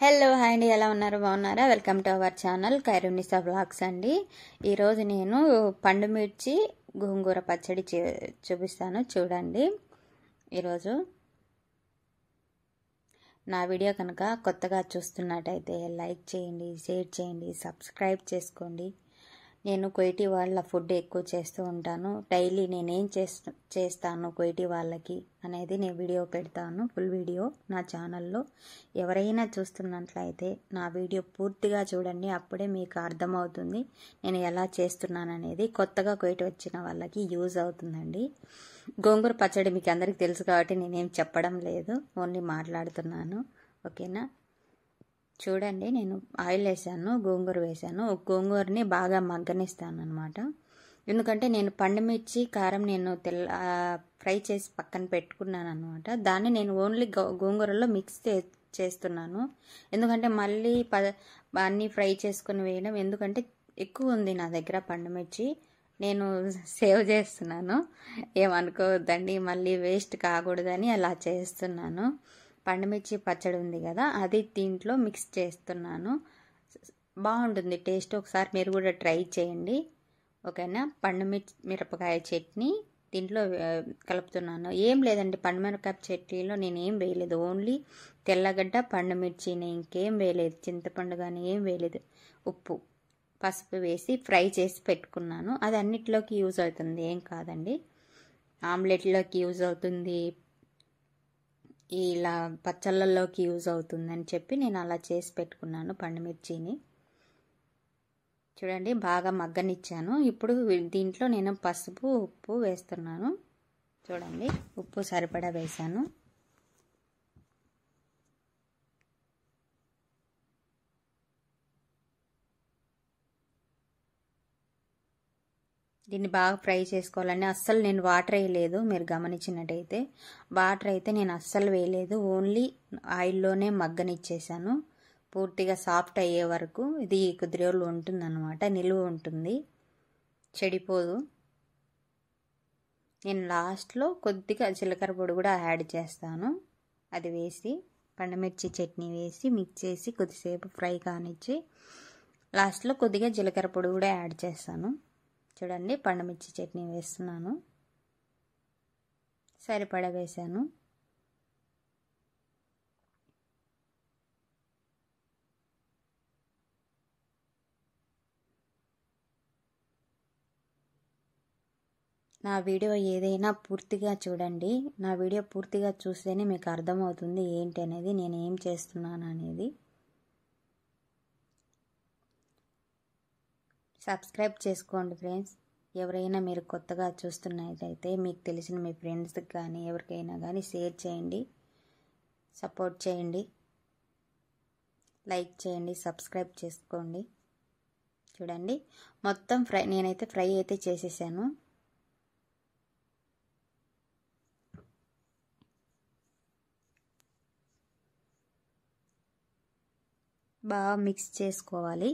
Hello hi అండి, ఎలా ఉన్నారు? బాగున్నారా? Welcome to our channel Khairunnisa vlogs అండి. ఈరోజు నేను పండు మిర్చి గోంగూర పచ్చడి చూపిస్తాను, చూడండి. ఈరోజు నా వీడియో కనుక కొత్తగా చూస్తున్నట్టయితే లైక్ చేయండి, షేర్ చేయండి, సబ్స్క్రైబ్ చేసుకోండి. నేను కువైటీ వాళ్ళ ఫుడ్ ఎక్కువ చేస్తూ ఉంటాను. డైలీ నేనేం చేస్తాను కువైటీ వాళ్ళకి అనేది నేను వీడియో పెడతాను, ఫుల్ వీడియో నా ఛానల్లో. ఎవరైనా చూస్తున్నట్లయితే నా వీడియో పూర్తిగా చూడండి, అప్పుడే మీకు అర్థమవుతుంది నేను ఎలా చేస్తున్నాను అనేది. కొత్తగా కువైట్ వచ్చిన వాళ్ళకి యూజ్ అవుతుందండి. గోంగూర పచ్చడి మీకు అందరికీ తెలుసు కాబట్టి నేనేం చెప్పడం లేదు, ఓన్లీ మాట్లాడుతున్నాను. ఓకేనా? చూడండి, నేను ఆయిల్ వేసాను, గోంగూర వేసాను. గోంగూరని బాగా మగ్గనిస్తాను అనమాట. ఎందుకంటే నేను పండు మిర్చి కారం నేను ఫ్రై చేసి పక్కన పెట్టుకున్నాను అనమాట. దాన్ని నేను ఓన్లీ గోంగూరలో మిక్స్ చేస్తున్నాను. ఎందుకంటే మళ్ళీ అన్నీ ఫ్రై చేసుకుని వేయడం, ఎందుకంటే ఎక్కువ ఉంది నా దగ్గర పండు మిర్చి, నేను సేవ్ చేస్తున్నాను. ఏమనుకోవద్దండి, మళ్ళీ వేస్ట్ కాకూడదని అలా చేస్తున్నాను. పండుమిర్చి పచ్చడి ఉంది కదా, అది దీంట్లో మిక్స్ చేస్తున్నాను. బాగుంటుంది టేస్ట్, ఒకసారి మీరు కూడా ట్రై చేయండి. ఓకేనా? మిరపకాయ చట్నీ దీంట్లో కలుపుతున్నాను. ఏం లేదండి, మిరపకాయ చట్నీలో నేను ఏం వేయలేదు, ఓన్లీ తెల్లగడ్డ పండుమిర్చిని, ఇంకేం వేయలేదు. చింతపండు కానీ ఏం వేయలేదు. ఉప్పు పసుపు వేసి ఫ్రై చేసి పెట్టుకున్నాను. అది అన్నిట్లోకి యూజ్ అవుతుంది, ఏం కాదండి. ఆమ్లెట్లోకి యూజ్ అవుతుంది, ఇలా పచ్చళ్ళల్లోకి యూజ్ అవుతుందని చెప్పి నేను అలా చేసి పెట్టుకున్నాను పండుమిర్చిని. చూడండి, బాగా మగ్గనిచ్చాను. ఇప్పుడు దీంట్లో నేను పసుపు ఉప్పు వేస్తున్నాను. చూడండి, ఉప్పు సరిపడా వేసాను. దీన్ని బాగా ఫ్రై చేసుకోవాలని అస్సలు నేను వాటర్ వేయలేదు. మీరు గమనించినట్టయితే వాటర్ అయితే నేను అస్సలు వేయలేదు, ఓన్లీ ఆయిల్లోనే మగ్గనిచ్చేసాను. పూర్తిగా సాఫ్ట్ అయ్యే వరకు. ఇది కొద్ది రోజులు ఉంటుంది అన్నమాట, నిలువ ఉంటుంది, చెడిపోదు. నేను లాస్ట్లో కొద్దిగా జీలకర్ర పొడి కూడా యాడ్ చేస్తాను. అది వేసి పండుమిర్చి చట్నీ వేసి మిక్స్ చేసి కొద్దిసేపు ఫ్రై కానిచ్చి లాస్ట్లో కొద్దిగా జీలకర్ర పొడి కూడా యాడ్ చేస్తాను. చూడండి, పండుమిర్చి చట్నీ వేస్తున్నాను, సరిపడా వేసాను. నా వీడియో ఏదైనా పూర్తిగా చూడండి. నా వీడియో పూర్తిగా చూస్తేనే మీకు అర్థమవుతుంది ఏంటి అనేది, నేను ఏం చేస్తున్నాను అనేది. సబ్స్క్రైబ్ చేసుకోండి ఫ్రెండ్స్. ఎవరైనా మీరు కొత్తగా చూస్తున్నట్టయితే మీకు తెలిసిన మీ ఫ్రెండ్స్కి కానీ ఎవరికైనా కానీ షేర్ చేయండి, సపోర్ట్ చేయండి, లైక్ చేయండి, సబ్స్క్రైబ్ చేసుకోండి. చూడండి, మొత్తం నేనైతే ఫ్రై అయితే చేసేసాను. బాగా మిక్స్ చేసుకోవాలి.